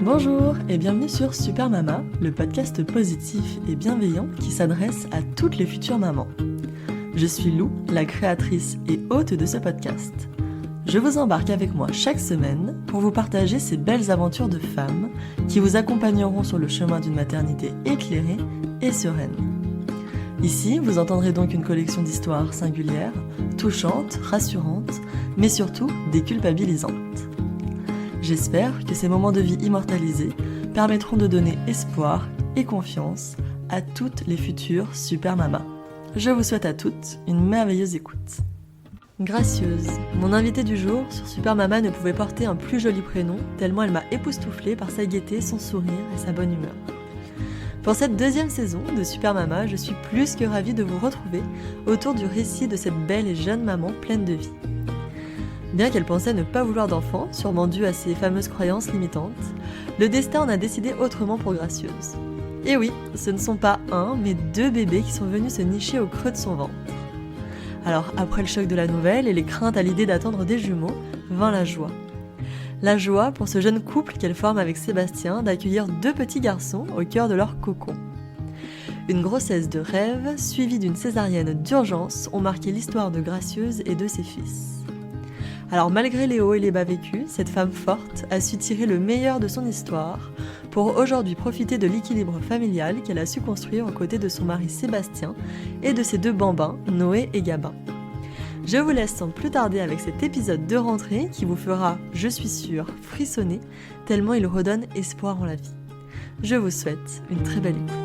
Bonjour et bienvenue sur Super Mama, le podcast positif et bienveillant qui s'adresse à toutes les futures mamans. Je suis Lou, la créatrice et hôte de ce podcast. Je vous embarque avec moi chaque semaine pour vous partager ces belles aventures de femmes qui vous accompagneront sur le chemin d'une maternité éclairée et sereine. Ici, vous entendrez donc une collection d'histoires singulières, touchantes, rassurantes, mais surtout déculpabilisantes. J'espère que ces moments de vie immortalisés permettront de donner espoir et confiance à toutes les futures super mamas. Je vous souhaite à toutes une merveilleuse écoute. Gracieuse, mon invitée du jour sur Super Mama ne pouvait porter un plus joli prénom tellement elle m'a époustouflée par sa gaieté, son sourire et sa bonne humeur. Pour cette deuxième saison de Super Mama, je suis plus que ravie de vous retrouver autour du récit de cette belle et jeune maman pleine de vie. Bien qu'elle pensait ne pas vouloir d'enfant, sûrement dû à ses fameuses croyances limitantes, le destin en a décidé autrement pour Gracieuse. Et oui, ce ne sont pas un, mais deux bébés qui sont venus se nicher au creux de son ventre. Alors, après le choc de la nouvelle et les craintes à l'idée d'attendre des jumeaux, vint la joie. La joie pour ce jeune couple qu'elle forme avec Sébastien d'accueillir deux petits garçons au cœur de leur cocon. Une grossesse de rêve, suivie d'une césarienne d'urgence, ont marqué l'histoire de Gracieuse et de ses fils. Alors malgré les hauts et les bas vécus, cette femme forte a su tirer le meilleur de son histoire pour aujourd'hui profiter de l'équilibre familial qu'elle a su construire aux côtés de son mari Sébastien et de ses deux bambins, Noé et Gabin. Je vous laisse sans plus tarder avec cet épisode de rentrée qui vous fera, je suis sûre, frissonner tellement il redonne espoir en la vie. Je vous souhaite une très belle écoute.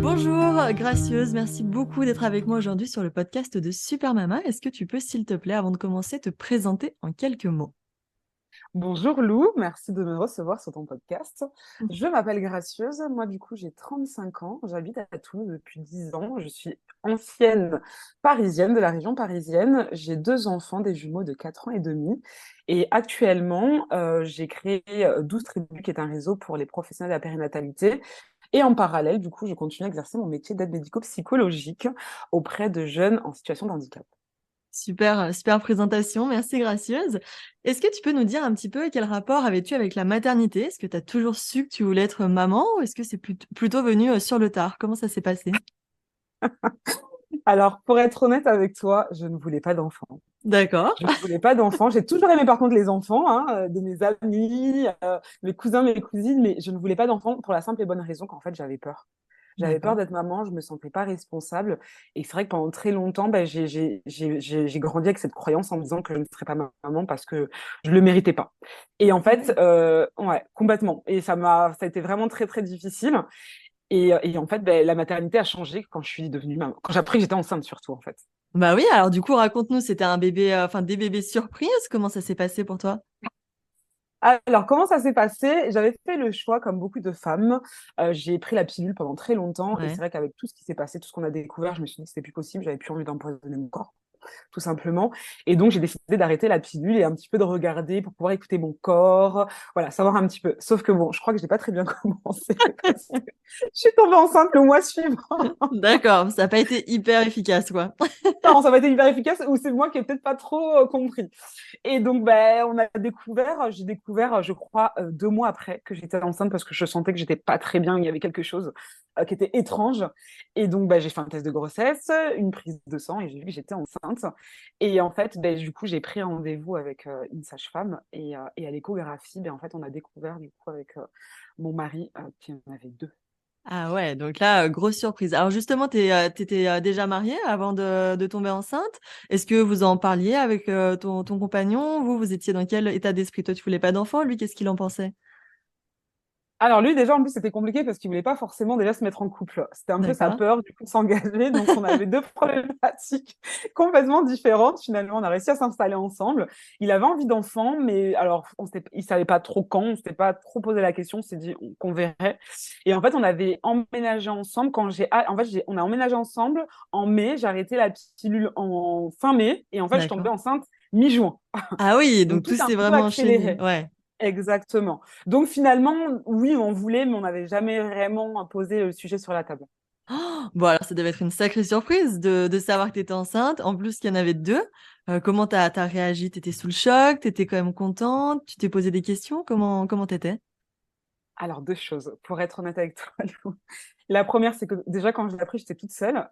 Bonjour Gracieuse, merci beaucoup d'être avec moi aujourd'hui sur le podcast de Super Mama. Est-ce que tu peux, s'il te plaît, avant de commencer, te présenter en quelques mots? Bonjour Lou, merci de me recevoir sur ton podcast. Je m'appelle Gracieuse, moi du coup j'ai 35 ans, j'habite à Toulouse depuis 10 ans, je suis ancienne parisienne, de la région parisienne, j'ai deux enfants, des jumeaux de 4 ans et demi et actuellement j'ai créé 12 Tribus qui est un réseau pour les professionnels de la périnatalité et en parallèle du coup je continue à exercer mon métier d'aide médico-psychologique auprès de jeunes en situation de handicap. Super présentation, merci Gracieuse. Est-ce que tu peux nous dire un petit peu quel rapport avais-tu avec la maternité? Est-ce que tu as toujours su que tu voulais être maman ou est-ce que c'est plutôt venu sur le tard? Comment ça s'est passé? Alors pour être honnête avec toi, je ne voulais pas d'enfant. D'accord. Je ne voulais pas d'enfants. J'ai toujours aimé par contre les enfants, hein, de mes amis, mes cousins, mes cousines, mais je ne voulais pas d'enfants pour la simple et bonne raison qu'en fait j'avais peur. J'avais peur D'accord. d'être maman, je me sentais pas responsable. Et c'est vrai que pendant très longtemps, ben, j'ai grandi avec cette croyance en me disant que je ne serais pas maman parce que je le méritais pas. Et en fait, ouais, complètement. Et ça a été vraiment très très difficile. Et en fait, ben, la maternité a changé quand je suis devenue maman, quand j'ai appris que j'étais enceinte surtout en fait. Bah oui, alors du coup, raconte-nous, c'était un bébé, enfin des bébés surprises, comment ça s'est passé pour toi? Alors, comment ça s'est passé? J'avais fait le choix, comme beaucoup de femmes. J'ai pris la pilule pendant très longtemps. Et Ouais. c'est vrai qu'avec tout ce qui s'est passé, tout ce qu'on a découvert, je me suis dit que c'était plus possible. J'avais plus envie d'empoisonner mon corps, tout simplement. Et donc, j'ai décidé d'arrêter la pilule et un petit peu de regarder pour pouvoir écouter mon corps. Voilà, savoir un petit peu. Sauf que bon, je crois que j'ai pas très bien commencé parce que je suis tombée enceinte le mois suivant. D'accord, ça n'a pas été hyper efficace, quoi. Non, ça va être hyper efficace ou c'est moi qui ai peut-être pas trop compris. Et donc, ben, j'ai découvert, je crois, 2 mois après que j'étais enceinte parce que je sentais que j'étais pas très bien, il y avait quelque chose qui était étrange. Et donc, ben, j'ai fait un test de grossesse, une prise de sang et j'ai vu que j'étais enceinte. Et en fait, ben, du coup, j'ai pris un rendez-vous avec une sage-femme et à l'échographie, ben, en fait, on a découvert, du coup, avec mon mari, qu'il y en avait deux. Ah ouais, donc là, grosse surprise. Alors justement, t'étais déjà mariée avant de tomber enceinte. Est-ce que vous en parliez avec ton compagnon? Vous étiez dans quel état d'esprit? Toi, tu voulais pas d'enfant, lui, qu'est-ce qu'il en pensait? Alors lui déjà en plus c'était compliqué parce qu'il voulait pas forcément déjà se mettre en couple. C'était un peu sa D'accord. peur du coup de s'engager. Donc on avait deux problématiques complètement différentes. Finalement on a réussi à s'installer ensemble. Il avait envie d'enfant mais alors il savait pas trop quand, on s'était pas trop posé la question, on s'est dit qu'on verrait. Et en fait on avait emménagé ensemble on a emménagé ensemble en mai. J'ai arrêté la pilule en fin mai et en fait je suis tombée D'accord. enceinte mi-juin. Ah oui, Donc donc tout tout s'est un s'est peu vraiment enchaîné. accéléré. Ouais. Exactement. Donc finalement, oui, on voulait, mais on n'avait jamais vraiment posé le sujet sur la table. Oh, bon, alors ça devait être une sacrée surprise de savoir que tu étais enceinte. En plus, qu'il y en avait deux. Comment t'as réagi? T'étais sous le choc? T'étais quand même contente? Tu t'es posé des questions? Comment t'étais? Alors, deux choses, pour être honnête avec toi, Lou. La première, c'est que déjà, quand je l'ai appris, j'étais toute seule.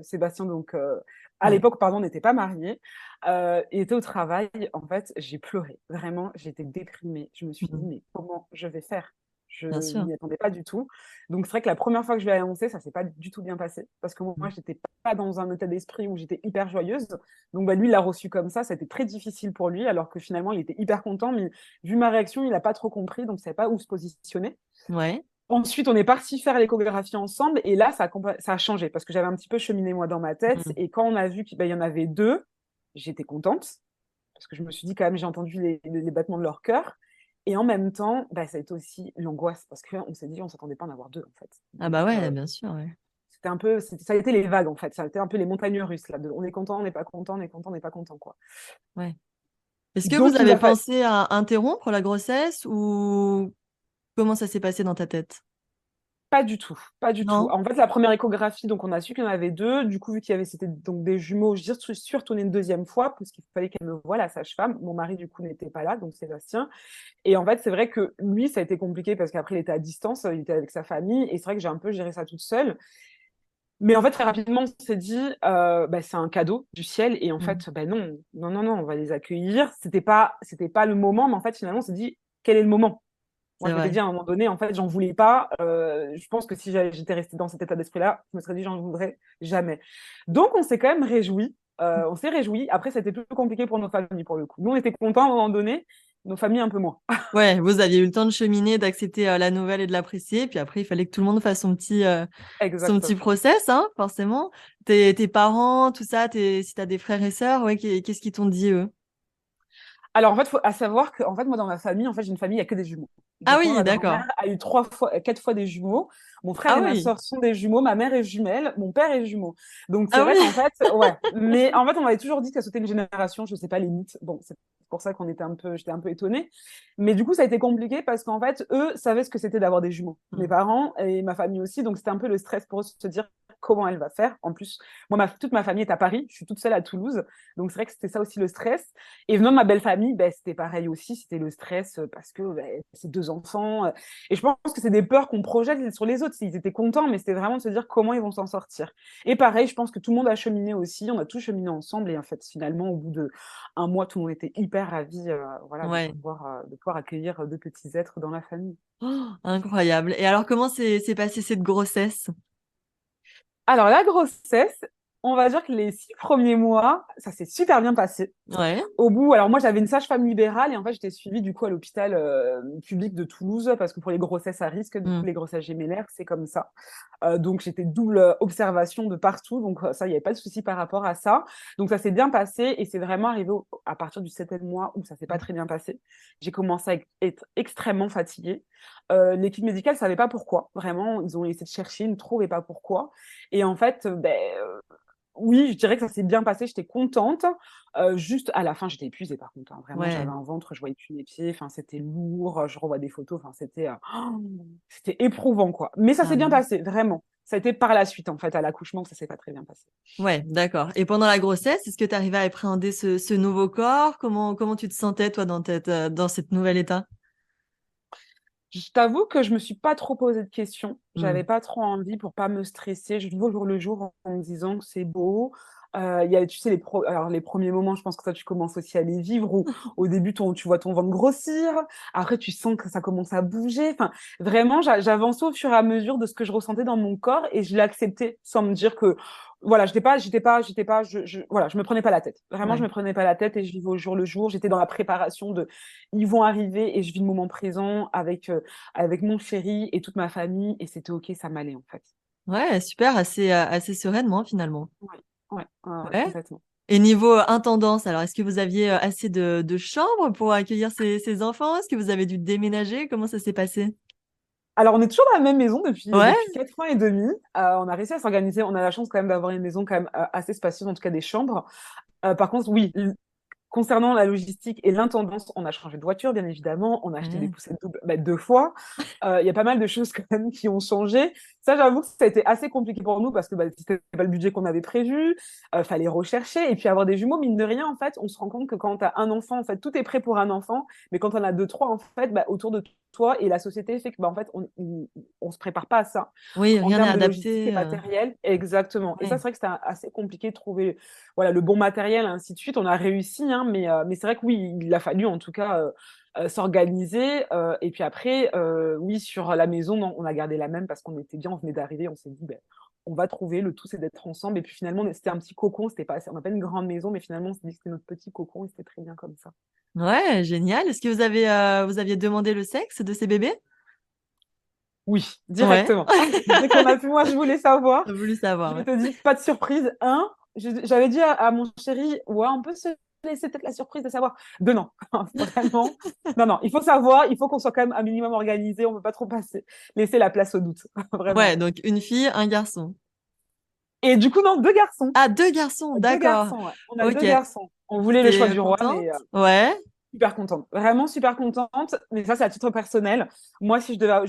Sébastien, donc, à Ouais, l'époque, pardon, n'était pas marié. Il était au travail. En fait, j'ai pleuré. Vraiment, j'étais déprimée. Je me suis dit, mmh, mais comment je vais faire? Je bien sûr. m'y attendais pas du tout. Donc, c'est vrai que la première fois que je lui ai annoncé, ça s'est pas du tout bien passé. Parce que moi, Mmh. j'étais pas dans un état d'esprit où j'étais hyper joyeuse. Donc, bah, lui, il l'a reçu comme ça. C'était très difficile pour lui, alors que finalement, il était hyper content. Mais vu ma réaction, il n'a pas trop compris. Donc, il ne savait pas où se positionner. Ouais. Ensuite, on est parti faire l'échographie ensemble et là, ça a changé parce que j'avais un petit peu cheminé moi dans ma tête. Mmh. Et quand on a vu qu'il y en avait deux, j'étais contente parce que je me suis dit quand même, j'ai entendu les battements de leur cœur. Et en même temps, bah, ça a été aussi l'angoisse parce qu'on s'est dit, on s'attendait pas à en avoir deux en fait. Ah bah Donc, ouais, bien sûr, ouais. c'était un peu, ça a été les vagues en fait. Ça a été un peu les montagnes russes là. On est content, on n'est pas content, on est content, on n'est pas content quoi. Ouais. Est-ce que vous Donc, il avez a fallu. pensé à interrompre la grossesse ou comment ça s'est passé dans ta tête? Pas du tout, pas du tout. Non? En fait, la première échographie, donc on a su qu'il y en avait deux. Du coup, vu qu'il y avait c'était donc des jumeaux, je suis retournée une deuxième fois parce qu'il fallait qu'elle me voie, la sage-femme. Mon mari, du coup, n'était pas là, donc Sébastien. Et en fait, c'est vrai que lui, ça a été compliqué parce qu'après, il était à distance, il était avec sa famille. Et c'est vrai que j'ai un peu géré ça toute seule. Mais en fait, très rapidement, on s'est dit, bah, c'est un cadeau du ciel. Et en Mmh. fait, bah, non, non, non, non, on va les accueillir. C'était pas le moment, mais en fait, finalement, on s'est dit, quel est le moment? Moi, C'est je m'étais vrai. dit à un moment donné, en fait, j'en voulais pas. Je pense que si j'étais restée dans cet état d'esprit-là, je me serais dit, j'en voudrais jamais. Donc, on s'est quand même réjouis. On s'est réjouis. Après, c'était plus compliqué pour nos familles, pour le coup. Nous, on était contents à un moment donné, nos familles un peu moins. Ouais, vous aviez eu le temps de cheminer, d'accepter, la nouvelle et de l'apprécier, puis après il fallait que tout le monde fasse son petit Exactement. process, hein, forcément. Tes parents, tout ça, si tu as des frères et sœurs, ouais, qu'est-ce qu'ils t'ont dit, eux? Alors, en fait, faut à savoir que, en fait, moi, dans ma famille, en fait, j'ai une famille, il n'y a que des jumeaux. Ah Donc, moi, oui, ma d'accord. grand-mère a eu quatre fois des jumeaux. Mon frère Ah et ma oui. sœur sont des jumeaux. Ma mère est jumelle. Mon père est jumeau. Donc, c'est Ah vrai oui. qu'en fait, ouais. Mais en fait, on m'avait toujours dit que ça sautait une génération. Je sais pas les mythes. Bon, c'est pour ça j'étais un peu étonnée. Mais du coup, ça a été compliqué parce qu'en fait, eux savaient ce que c'était d'avoir des jumeaux. Mes Mmh. parents et ma famille aussi. Donc, c'était un peu le stress pour eux de se dire comment elle va faire. En plus, moi, toute ma famille est à Paris. Je suis toute seule à Toulouse. Donc, c'est vrai que c'était ça aussi le stress. Et venant de ma belle famille, ben, c'était pareil aussi, c'était le stress parce que ben, c'est deux enfants. Et je pense que c'est des peurs qu'on projette sur les autres. Ils étaient contents, mais c'était vraiment de se dire comment ils vont s'en sortir. Et pareil, je pense que tout le monde a cheminé aussi, on a tous cheminé ensemble. Et en fait, finalement, au bout de un mois, tout le monde était hyper ravi voilà, Ouais. de pouvoir accueillir deux petits êtres dans la famille. Oh, incroyable. Et alors comment s'est passée cette grossesse? Alors, la grossesse, on va dire que les 6 premiers mois, ça s'est super bien passé. Ouais. Au bout, alors moi j'avais une sage-femme libérale et en fait j'étais suivie du coup à l'hôpital public de Toulouse parce que pour les grossesses à risque, du coup Mmh. les grossesses gémellaires, c'est comme ça. Donc j'étais double observation de partout, donc ça il n'y avait pas de souci par rapport à ça. Donc ça s'est bien passé et c'est vraiment arrivé à partir du 7e mois où ça s'est pas Mmh. très bien passé. J'ai commencé à être extrêmement fatiguée. L'équipe médicale savait pas pourquoi, vraiment ils ont essayé de chercher, ils ne trouvaient pas pourquoi. Et en fait, oui, je dirais que ça s'est bien passé, j'étais contente. Juste à la fin, j'étais épuisée par contre, hein. Vraiment, j'avais Ouais. un ventre, je voyais plus mes pieds, enfin, c'était lourd, je revois des photos, enfin, c'était éprouvant, quoi. Mais ça Ah s'est bien oui. passé, vraiment. Ça a été par la suite, en fait, à l'accouchement, que ça s'est pas très bien passé. Ouais, d'accord. Et pendant la grossesse, est-ce que tu arrivais à appréhender ce nouveau corps? Comment tu te sentais toi dans cet nouvel état? Je t'avoue que je me suis pas trop posé de questions. Mmh. J'avais pas trop envie pour pas me stresser. Je vis au jour le jour en me disant que c'est beau. Il y a, tu sais, alors, les premiers moments, je pense que ça, tu commences aussi à les vivre où au début, tu vois ton ventre grossir. Après, tu sens que ça commence à bouger. Enfin, vraiment, j'avançais au fur et à mesure de ce que je ressentais dans mon corps et je l'ai accepté sans me dire que, voilà, voilà, je me prenais pas la tête. Vraiment, je Ouais. me prenais pas la tête et je vivais au jour le jour. J'étais dans la préparation de, ils vont arriver et je vis le moment présent avec mon chéri et toute ma famille et c'était OK, ça m'allait en fait. Ouais, super, assez sereinement finalement. Ouais, ouais, ouais, ouais, Ouais. complètement. Et niveau, intendance, alors est-ce que vous aviez, assez de chambres pour accueillir ces enfants? Est-ce que vous avez dû déménager? Comment ça s'est passé? Alors, on est toujours dans la même maison Ouais? depuis 4 ans et demi. On a réussi à s'organiser. On a la chance quand même d'avoir une maison quand même assez spacieuse, en tout cas des chambres. Par contre, oui, concernant la logistique et l'intendance, on a changé de voiture, bien évidemment. On a acheté des Ouais. poussettes doubles 2 fois. Il y a pas mal de choses quand même qui ont changé. Ça, j'avoue que ça a été assez compliqué pour nous parce que c'était pas le budget qu'on avait prévu. Fallait rechercher et puis avoir des jumeaux, mine de rien. En fait, on se rend compte que quand tu as un enfant, en fait, tout est prêt pour un enfant. Mais quand on a deux, trois, en fait, autour de toi et la société fait que, bah, en fait, on se prépare pas à ça Oui, en rien n'est termes de logistique et adapté. matériel. Exactement. Et ça, Ouais. c'est vrai que c'était assez compliqué de trouver, voilà, le bon matériel, ainsi de suite. On a réussi, hein, mais c'est vrai que oui, il a fallu en tout cas s'organiser. Et puis après, oui, sur la maison, non, on a gardé la même parce qu'on était bien, on venait d'arriver, on s'est dit, ben, on va trouver, le tout c'est d'être ensemble. Et puis finalement, c'était un petit cocon, c'était pas, on n'a pas une grande maison, mais finalement, on s'est dit que c'était notre petit cocon et c'était très bien comme ça. Ouais, génial. Est-ce que vous aviez demandé le sexe de ces bébés? Oui, Ouais, directement. Dès qu'on a pu, moi, je voulais savoir. j'ai voulu Je savoir, ouais. te dis, pas de surprise. J'avais dit à mon chéri, ouais, on peut se laisser peut-être la surprise de savoir. Deux, non, vraiment. Non, non, il faut savoir, il faut qu'on soit quand même un minimum organisé, on ne peut pas trop laisser la place au doute, vraiment. Ouais, donc une fille, un garçon. Et du coup, non, deux garçons. Ah, deux garçons, Deux d'accord. garçons, ouais. On a Ok. deux garçons. On voulait le choix T'es du roi, contente? mais Ouais. super contente, vraiment super contente. Mais ça, c'est à titre personnel. Moi, si je devais,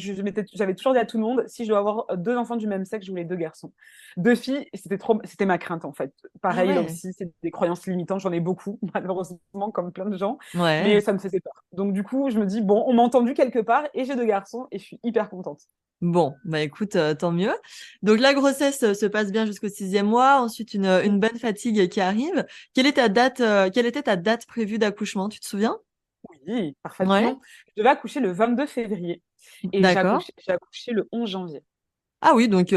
j'avais toujours dit à tout le monde, si je dois avoir deux enfants du même sexe, je voulais deux garçons. Deux filles, c'était ma crainte en fait. Ah Pareil, là ouais. aussi, c'est des croyances limitantes. J'en ai beaucoup, malheureusement, comme plein de gens. Ouais. Mais ça me faisait peur. Donc du coup, je me dis, bon, on m'a entendu quelque part et j'ai deux garçons et je suis hyper contente. Bon, bah écoute, tant mieux. Donc la grossesse se passe bien jusqu'au 6e mois. Ensuite, une bonne fatigue qui arrive. Quelle était ta date prévue d'accouchement, tu te souviens? Oui, Ouais. parfaitement. Je devais accoucher le 22 février et D'accord. j'ai accouché le 11 janvier. Ah oui, donc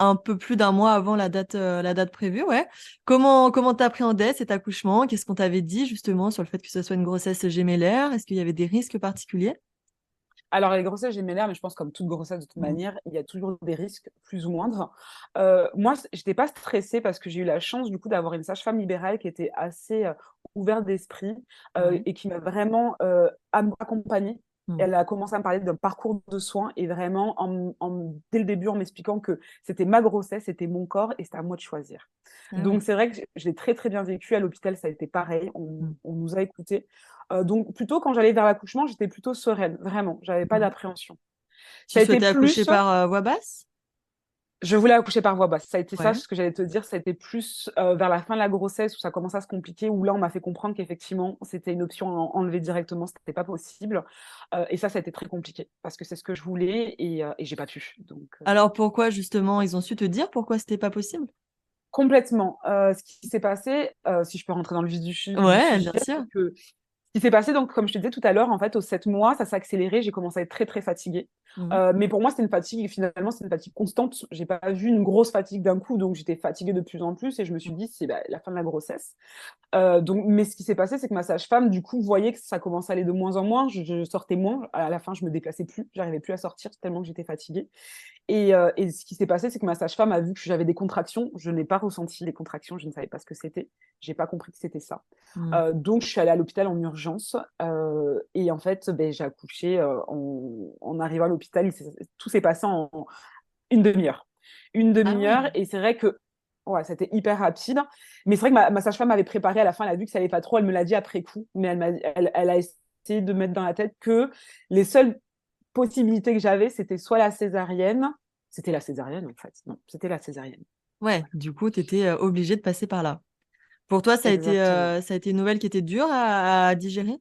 un peu plus d'un mois avant la date prévue, ouais. Comment t'appréhendais cet accouchement? Qu'est-ce qu'on t'avait dit justement sur le fait que ce soit une grossesse gémellaire? Est-ce qu'il y avait des risques particuliers? Alors, les grossesses gémellaires, mais je pense comme toute grossesse de toute Mm. manière, il y a toujours des risques plus ou moindres. Moi, j'étais pas stressée parce que j'ai eu la chance du coup d'avoir une sage-femme libérale qui était assez ouverte d'esprit Ouais. et qui m'a vraiment accompagnée. Mm. Elle a commencé à me parler d'un parcours de soins et vraiment dès le début en m'expliquant que c'était ma grossesse, c'était mon corps et c'était à moi de choisir. Ah Donc ouais. c'est vrai que je l'ai très très bien vécu. À l'hôpital, ça a été pareil. Mm. On nous a écoutés. Donc, plutôt, quand j'allais vers l'accouchement, j'étais plutôt sereine, vraiment. J'avais pas Mm. d'appréhension. Tu Ça a été souhaitais accoucher plus, par voie basse? je voulais accoucher par voie basse. Ça a été ça, Ouais. ce que j'allais te dire. Ça a été plus vers la fin de la grossesse où ça commençait à se compliquer, où là, on m'a fait comprendre qu'effectivement, c'était une option à enlever directement, c'était pas possible. Et ça a été très compliqué parce que c'est ce que je voulais et j'ai pas pu. Donc, Alors pourquoi justement ils ont su te dire pourquoi c'était pas possible? complètement. Ce qui s'est passé, si je peux rentrer dans le vif du Ouais, sujet, bien sûr. c'est que ce qui s'est passé, donc, comme je te disais tout à l'heure, en fait, aux 7 mois, ça s'est accéléré. J'ai commencé à être très, très fatiguée. Mm. Mais pour moi, c'était une fatigue, finalement, c'est une fatigue constante. J'ai pas vu une grosse fatigue d'un coup, donc j'étais fatiguée de plus en plus et je me suis dit, c'est bah, la fin de la grossesse. Mais ce qui s'est passé, c'est que ma sage-femme, du coup, voyait que ça commençait à aller de moins en moins. Je sortais moins. À la fin, je me déplaçais plus. J'arrivais plus à sortir tellement que j'étais fatiguée. Et ce qui s'est passé, c'est que ma sage-femme a vu que j'avais des contractions. Je n'ai pas ressenti les contractions, je ne savais pas ce que c'était. J'ai pas compris que c'était ça. Mm. Donc, je suis allée à l'hôpital en urgence. Et en fait, ben, j'ai accouché en arrivant à l'hôpital. Tout s'est passé en une demi-heure. Une Ah ouais. demi-heure. Et c'est vrai que ouais, c'était hyper rapide. Mais c'est vrai que ma sage-femme m'avait préparé à la fin. Elle a vu que ça allait pas trop. Elle me l'a dit après coup. Mais elle a essayé de mettre dans la tête que les seules possibilités que j'avais, c'était soit la césarienne. C'était la césarienne, en fait. Non, c'était la césarienne. Ouais, du coup, tu étais obligée de passer par là. Pour toi, Exactement. ça a été une nouvelle qui était dure à digérer?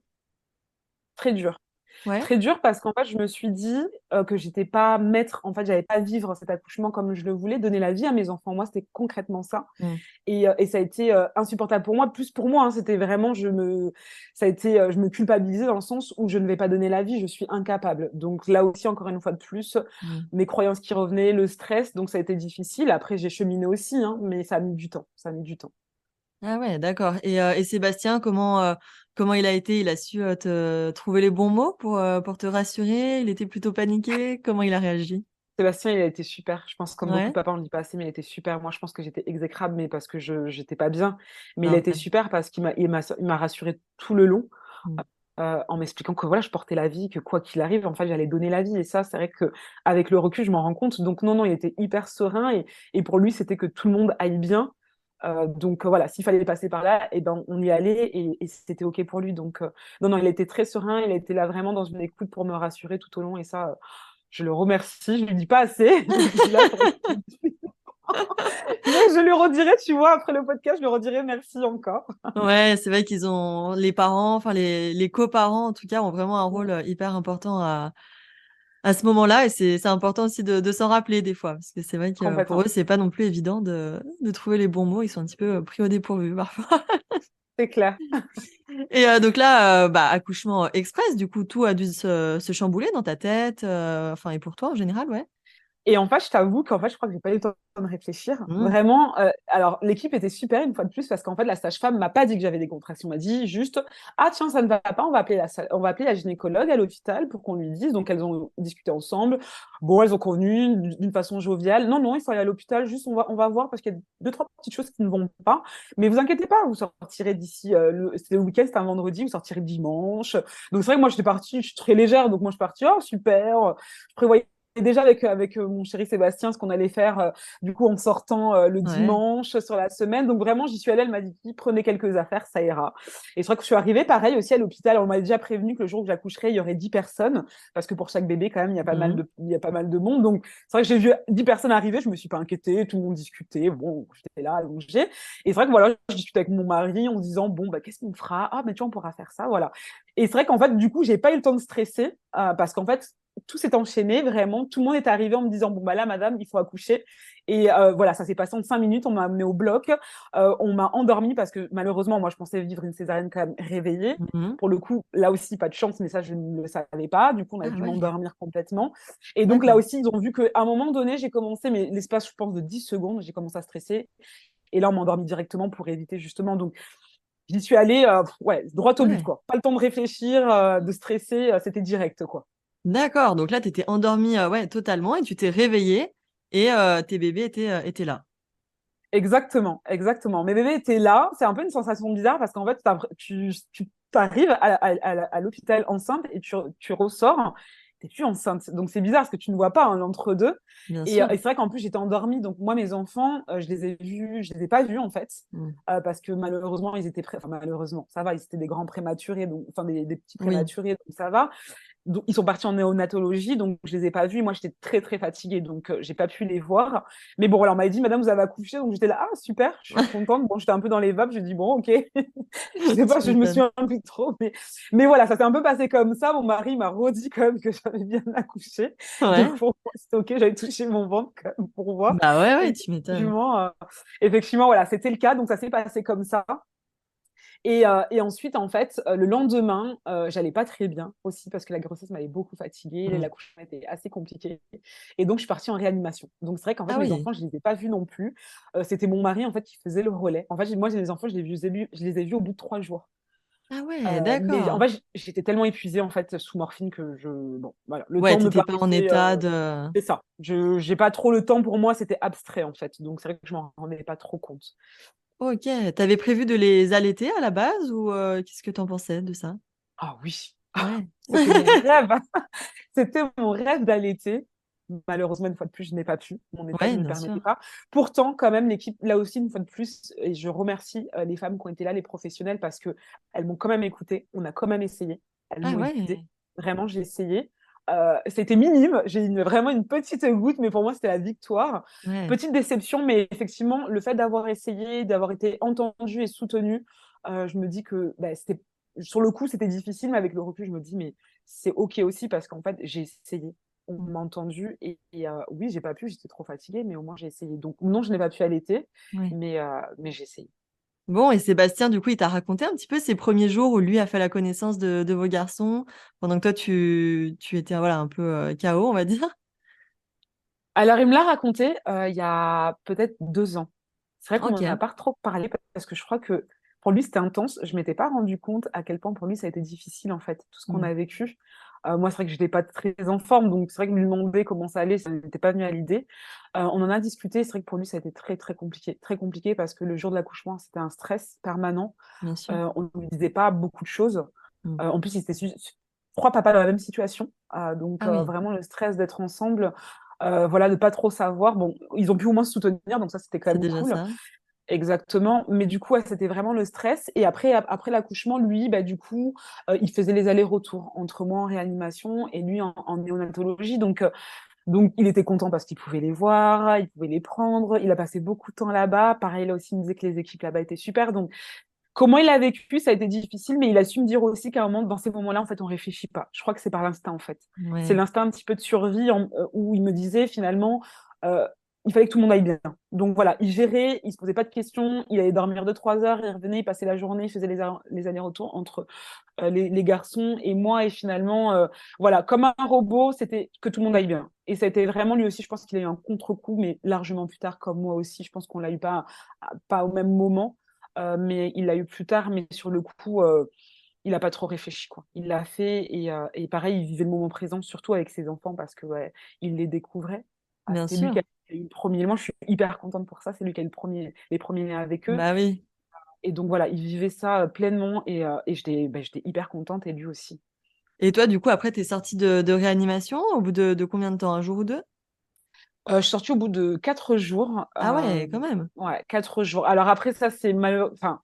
Très dur. Ouais. Très dur parce qu'en fait, je me suis dit que j'étais pas maître. En fait, j'avais pas à vivre cet accouchement comme je le voulais, donner la vie à mes enfants. Moi, c'était concrètement ça. Mm. Et ça a été insupportable pour moi. Plus pour moi, hein, c'était vraiment, ça a été, je me culpabilisais dans le sens où je ne vais pas donner la vie, je suis incapable. Donc là aussi, encore une fois de plus, Mm. mes croyances qui revenaient, le stress. Donc ça a été difficile. Après, j'ai cheminé aussi, hein, mais ça a mis du temps. Ça a mis du temps. Ah ouais, d'accord. Et Sébastien, comment il a été? Il a su te trouver les bons mots pour te rassurer? Il était plutôt paniqué? Comment il a réagi? Sébastien, il a été super. Je pense, comme beaucoup de Ouais. papas, on ne le dit pas assez, mais il a été super. Moi, je pense que j'étais exécrable, mais parce que je j'étais pas bien. Mais il a été Normal. super parce il m'a rassuré tout le long Mm. en m'expliquant que voilà, je portais la vie, que quoi qu'il arrive, en fait, j'allais donner la vie. Et ça, c'est vrai que avec le recul, je m'en rends compte. Donc non, non, il était hyper serein et pour lui, c'était que tout le monde aille bien. Donc voilà, s'il fallait passer par là, et ben on y allait et c'était ok pour lui. Donc non, non, il était très serein. Il était là vraiment dans une écoute pour me rassurer tout au long. Et ça, je le remercie. Je lui dis pas assez. Donc je dis là, mais je lui redirai, tu vois, après le podcast, je lui redirai merci encore. Ouais, c'est vrai qu'ils ont les parents, enfin les coparents en tout cas, ont vraiment un rôle hyper important à ce moment-là et c'est important aussi de s'en rappeler des fois parce que c'est vrai que pour eux, Complètement. c'est pas non plus évident de trouver les bons mots. Ils sont un petit peu, pris au dépourvu parfois. C'est clair. Et donc là, bah, accouchement express, du coup, tout a dû se chambouler dans ta tête, enfin et pour toi en général, ouais? Et en fait, je t'avoue qu'en fait, je crois que j'ai pas eu le temps de réfléchir. Mmh. Vraiment, alors l'équipe était super une fois de plus parce qu'en fait, la sage-femme m'a pas dit que j'avais des contractions. Elle m'a dit juste, ah tiens, ça ne va pas, on va appeler la gynécologue à l'hôpital pour qu'on lui dise. Donc elles ont discuté ensemble. Bon, elles ont convenu d'une façon joviale. Non, non, il faut aller à l'hôpital. Juste, on va voir parce qu'il y a deux, trois petites choses qui ne vont pas. Mais vous inquiétez pas, vous sortirez d'ici. C'était le week-end, c'était un vendredi, vous sortirez dimanche. Donc c'est vrai que moi, j'étais partie, je suis très légère, donc moi je suis partie, oh super. Je prévoyais déjà avec mon chéri Sébastien ce qu'on allait faire du coup en sortant le Ouais. dimanche sur la semaine. Donc vraiment, j'y suis allée, elle m'a dit prenez quelques affaires, ça ira. Et c'est vrai que je suis arrivée pareil aussi à l'hôpital. On m'a déjà prévenu que le jour où j'accoucherais, il y aurait 10 personnes parce que pour chaque bébé quand même, Mmh. il y a pas mal de monde. Donc c'est vrai que j'ai vu 10 personnes arriver, je me suis pas inquiétée, tout le monde discutait. Bon, j'étais là allongée. Et c'est vrai que voilà, je discutais avec mon mari en se disant bon bah qu'est-ce qu'on fera? Ah mais tu vois, on pourra faire ça, voilà. Et c'est vrai qu'en fait, du coup, j'ai pas eu le temps de stresser parce qu'en fait, tout s'est enchaîné, vraiment. Tout le monde est arrivé en me disant, bon, bah là, madame, il faut accoucher. Et voilà, ça s'est passé en 5 minutes. On m'a amené au bloc. On m'a endormie parce que malheureusement, moi, je pensais vivre une césarienne quand même réveillée. Mmh. Pour le coup, là aussi, pas de chance, mais ça, je ne le savais pas. Du coup, on a Ah dû ouais, m'endormir complètement. Et donc, là d'accord. aussi, ils ont vu qu'à un moment donné, j'ai commencé, mais l'espace, je pense, de 10 secondes, j'ai commencé à stresser. Et là, on m'a endormi directement pour éviter justement. Donc, j'y suis allée, ouais, droit au but, Ouais. quoi. Pas le temps de réfléchir, de stresser, c'était direct, quoi. D'accord, donc là, tu étais endormie, ouais, totalement et tu t'es réveillée et tes bébés étaient là? Exactement, exactement. Mes bébés étaient là. C'est un peu une sensation bizarre parce qu'en fait, tu arrives à l'hôpital enceinte et tu ressors, t'es plus enceinte. Donc c'est bizarre parce que tu ne vois pas un entre-deux. Bien Et sûr. c'est vrai qu'en plus, j'étais endormie. Donc moi, mes enfants, je les ai pas vus en fait. Mmh. Parce que malheureusement, enfin malheureusement, ça va, ils étaient des grands prématurés, donc, enfin des petits Oui. prématurés, donc ça va. Donc, ils sont partis en néonatologie, donc je les ai pas vus. Moi, j'étais très très fatiguée, donc j'ai pas pu les voir. Mais bon, alors on m'a dit, Madame, vous avez accouché, donc j'étais là, ah super, je suis contente. Bon, j'étais un peu dans les vapes, j'ai dit bon, ok. Je sais pas, Tu je me suis m'étonnes. un peu trop, mais voilà, ça s'est un peu passé comme ça. Mon mari m'a redit quand même que j'avais bien accouché, Ouais. donc pour moi, c'était ok. J'avais touché mon ventre quand même pour voir. Bah, ouais, ouais, tu m'étonnes. Effectivement, voilà, c'était le cas, donc ça s'est passé comme ça. Et ensuite, en fait, le lendemain, j'allais pas très bien aussi parce que la grossesse m'avait beaucoup fatiguée, Mmh. l'accouchement était assez compliqué. Et donc, je suis partie en réanimation. Donc, c'est vrai qu'en fait, Ah mes oui. enfants, je les ai pas vus non plus. C'était mon mari, en fait, qui faisait le relais. En fait, moi, j'ai des enfants, je les ai vus au bout de 3 jours. Ah ouais, Mais en d'accord. fait, j'étais tellement épuisée, en fait, sous morphine bon, voilà, le Ouais, temps tu me étais pas en paraissait, état de c'est ça. J'ai pas trop le temps pour moi, c'était abstrait, en fait. Donc, c'est vrai que je m'en rendais pas trop compte. OK. Tu avais prévu de les allaiter à la base ou qu'est-ce que tu en pensais de ça? Ah oui, Ouais. c'était mon rêve. C'était mon rêve d'allaiter. Malheureusement, une fois de plus, je n'ai pas pu. Mon état Ouais, ne me bien sûr. permettait pas. Pourtant, quand même, l'équipe, là aussi, une fois de plus, et je remercie les femmes qui ont été là, les professionnels, parce que elles m'ont quand même écouté. On a quand même essayé. Elles Ah m'ont aidé. ouais. Vraiment, j'ai essayé. C'était minime. Vraiment une petite goutte, mais pour moi, c'était la victoire. Ouais. Petite déception, mais effectivement, le fait d'avoir essayé, d'avoir été entendue et soutenue, je me dis que bah, sur le coup, c'était difficile, mais avec le recul, je me dis, mais c'est OK aussi parce qu'en fait, j'ai essayé. On m'a entendu oui, j'ai pas pu, j'étais trop fatiguée, mais au moins j'ai essayé. Donc non, je n'ai pas pu allaiter, Ouais. mais j'ai essayé. Bon et Sébastien, du coup, il t'a raconté un petit peu ses premiers jours où lui a fait la connaissance de vos garçons, pendant que toi tu étais, voilà, un peu, KO, on va dire? Alors, il me l'a raconté il y a peut-être 2 ans. C'est vrai qu'on n'en a OK. pas trop parlé parce que je crois que pour lui, c'était intense. Je m'étais pas rendu compte à quel point pour lui, ça a été difficile, en fait, tout ce qu'on Mmh. a vécu. Moi, c'est vrai que j'étais pas très en forme, donc c'est vrai que lui demander comment ça allait, ça n'était pas venu à l'idée. On en a discuté. C'est vrai que pour lui, ça a été très compliqué parce que le jour de l'accouchement, c'était un stress permanent. Bien sûr. On ne lui disait pas beaucoup de choses. Mmh. En plus, ils étaient trois papas dans la même situation. Donc, Ah oui, vraiment, le stress d'être ensemble, voilà, de pas trop savoir. Bon, ils ont pu au moins se soutenir, donc ça, c'était quand c'est même déjà cool. ça. Exactement. Mais du coup, ouais, c'était vraiment le stress. Et après l'accouchement, lui, bah, du coup, il faisait les allers-retours entre moi en réanimation et lui en néonatologie. Donc, il était content parce qu'il pouvait les voir, il pouvait les prendre. Il a passé beaucoup de temps là-bas. Pareil, là aussi, il me disait que les équipes là-bas étaient super. Donc, Comment il a vécu, ça a été difficile, mais il a su me dire aussi qu'à un moment, dans ces moments-là, en fait, on réfléchit pas. Je crois que c'est par l'instinct, en fait. C'est Ouais, l'instinct un petit peu de survie où il me disait finalement, euh, il fallait que tout le monde aille bien. Donc voilà, il gérait, il se posait pas de questions, il allait dormir 2, 3 heures, il revenait, il passait la journée, il faisait les allers-retours entre les garçons et moi, et finalement, voilà, comme un robot, c'était que tout le monde aille bien. Et ça a été vraiment lui aussi, je pense qu'il a eu un contre-coup, mais largement plus tard, comme moi aussi, je pense qu'on l'a eu pas au même moment. Mais il l'a eu plus tard, mais sur le coup, il n'a pas trop réfléchi, quoi. Il l'a fait et pareil, il vivait le moment présent, surtout avec ses enfants, parce que ouais, il les découvrait. Ah, bien c'est lui qui sûr. a eu le premier élément. Je suis hyper contente pour ça. C'est lui qui a eu les premiers liens avec eux. Bah oui. Et donc voilà, il vivait ça pleinement et j'étais hyper contente et lui aussi. Et toi, du coup, après, t'es sortie de réanimation au bout de combien de temps? Un jour ou deux? Je suis sortie au bout de 4 jours. Ah ouais, quand même. Ouais, 4 jours. Alors après, ça, c'est malheureux. Enfin,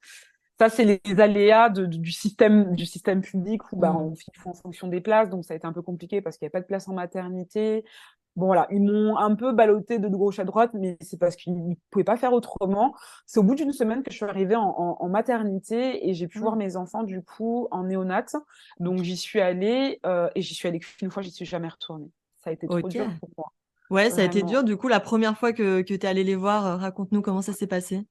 ça, c'est les aléas du système public où bah, Mm. ils font en fonction des places. Donc, ça a été un peu compliqué parce qu'il n'y avait pas de place en maternité. Bon, voilà, ils m'ont un peu ballotté de gauche à droite, mais c'est parce qu'ils ne pouvaient pas faire autrement. C'est au bout d'une semaine que je suis arrivée en maternité et j'ai pu Ouais. voir mes enfants, du coup, en néonat. Donc, j'y suis allée et j'y suis allée qu'une fois, j'y suis jamais retournée. Ça a été trop Ok. dur pour moi, Ouais, ça a été dur. vraiment. Du coup, la première fois que tu es allé les voir, raconte-nous comment ça s'est passé.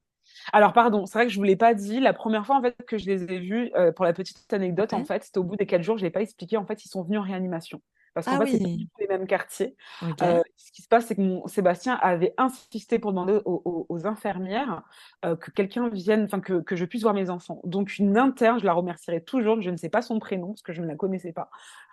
Alors, pardon, c'est vrai que je ne vous l'ai pas dit. La première fois en fait, que je les ai vus, pour la petite anecdote, en Ouais. fait, c'était au bout des 4 jours, je ne l'ai pas expliqué. En fait, ils sont venus en réanimation. Parce qu'en Ah fait, c'est pas du oui. tout les mêmes quartiers. Ok. Ce qui se passe, c'est que mon Sébastien avait insisté pour demander aux infirmières que quelqu'un vienne, enfin que je puisse voir mes enfants. Donc, une interne, je la remercierai toujours, je ne sais pas son prénom parce que je ne la connaissais pas,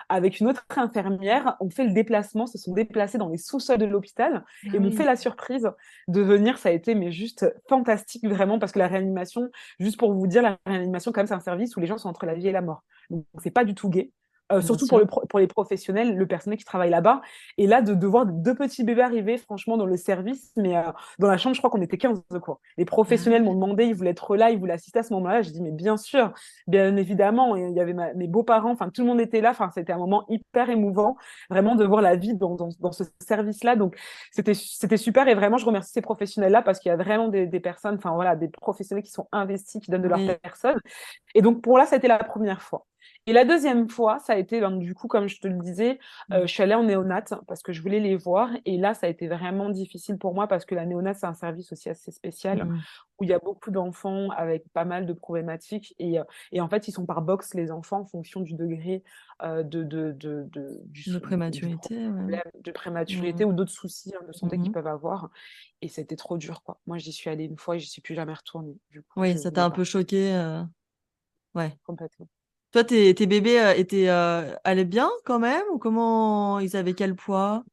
avec une autre infirmière, on fait le déplacement, se sont déplacés dans les sous-sols de l'hôpital Ah et m'ont fait oui. la surprise de venir. Ça a été mais juste fantastique vraiment parce que la réanimation, juste pour vous dire, la réanimation quand même c'est un service où les gens sont entre la vie et la mort. Donc c'est pas du tout gai. Bien Surtout pour, sûr. pour les professionnels, le personnel qui travaille là-bas. Et là, de voir 2 petits bébés arriver, franchement, dans le service, mais dans la chambre, je crois qu'on était 15, quoi. Les Ah professionnels m'ont ouais. demandé, ils voulaient être là, ils voulaient assister à ce moment-là. J'ai dit, mais bien sûr, bien évidemment. Et il y avait mes beaux-parents, enfin, tout le monde était là. Enfin, c'était un moment hyper émouvant, vraiment, de voir la vie dans ce service-là. Donc, c'était super. Et vraiment, je remercie ces professionnels-là parce qu'il y a vraiment des personnes, enfin, voilà, des professionnels qui sont investis, qui donnent de leur Oui. personne. Et donc, pour là, ça a été la première fois. Et la deuxième fois, ça a été, ben, du coup, comme je te le disais, je suis allée en néonat parce que je voulais les voir. Et là, ça a été vraiment difficile pour moi parce que la néonat, c'est un service aussi assez spécial Mm. où il y a beaucoup d'enfants avec pas mal de problématiques. Et en fait, ils sont par box, les enfants, en fonction du degré De du prématurité, ouais. problème de prématurité Mm. ou d'autres soucis de santé qu'ils Mhm. peuvent avoir. Et c'était trop dur, quoi. Moi, j'y suis allée une fois et j'y suis plus jamais retournée. Du coup, Oui, je ça t'a voulais un pas peu choqué. Ouais. complètement. Toi, tes bébés allaient bien quand même ou comment ils avaient quel poids?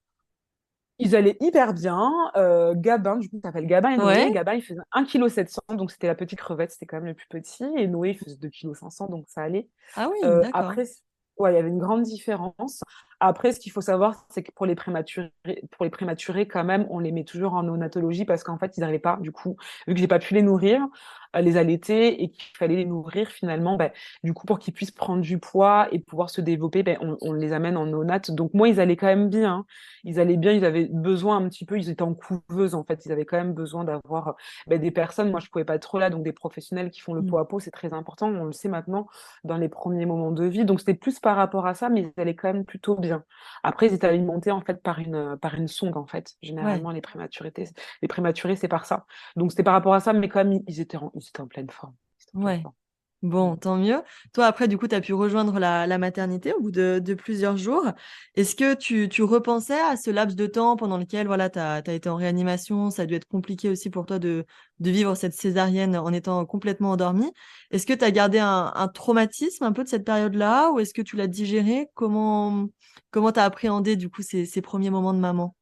Ils allaient hyper bien. Gabin, du coup, il s'appelle Gabin et Noé. Ouais. Gabin, il faisait 1,7 kg, donc c'était la petite crevette, c'était quand même le plus petit. Et Noé, il faisait 2,5 kg, donc ça allait. Ah oui, d'accord. Après, ouais, il y avait une grande différence. Après, ce qu'il faut savoir, c'est que pour les prématurés, quand même, on les met toujours en néonatologie parce qu'en fait, ils n'arrivaient pas, du coup, vu que j'ai pas pu les nourrir, les allaiter et qu'il fallait les nourrir finalement, ben, du coup, pour qu'ils puissent prendre du poids et pouvoir se développer, ben, on les amène en néonat. Donc moi, ils allaient quand même bien, hein. Ils allaient bien, ils avaient besoin un petit peu, ils étaient en couveuse en fait, ils avaient quand même besoin d'avoir ben, des personnes, moi je pouvais pas être trop là, donc des professionnels qui font le Mm. pot à pot, c'est très important, on le sait maintenant dans les premiers moments de vie. Donc c'était plus par rapport à ça, mais ils allaient quand même plutôt bien. Après, ils étaient alimentés en fait par une sonde en fait. Ouais. Généralement, les prématurés, c'est par ça. Donc c'était par rapport à ça, mais quand même, ils étaient en pleine forme. Ils étaient en pleine Ouais. forme. Bon, tant mieux. Toi, après, du coup, tu as pu rejoindre la maternité au bout de plusieurs jours. Est-ce que tu repensais à ce laps de temps pendant lequel voilà, tu as été en réanimation? Ça a dû être compliqué aussi pour toi de vivre cette césarienne en étant complètement endormie. Est-ce que tu as gardé un traumatisme un peu de cette période-là ou est-ce que tu l'as digéré? Comment tu as appréhendé du coup ces premiers moments de maman?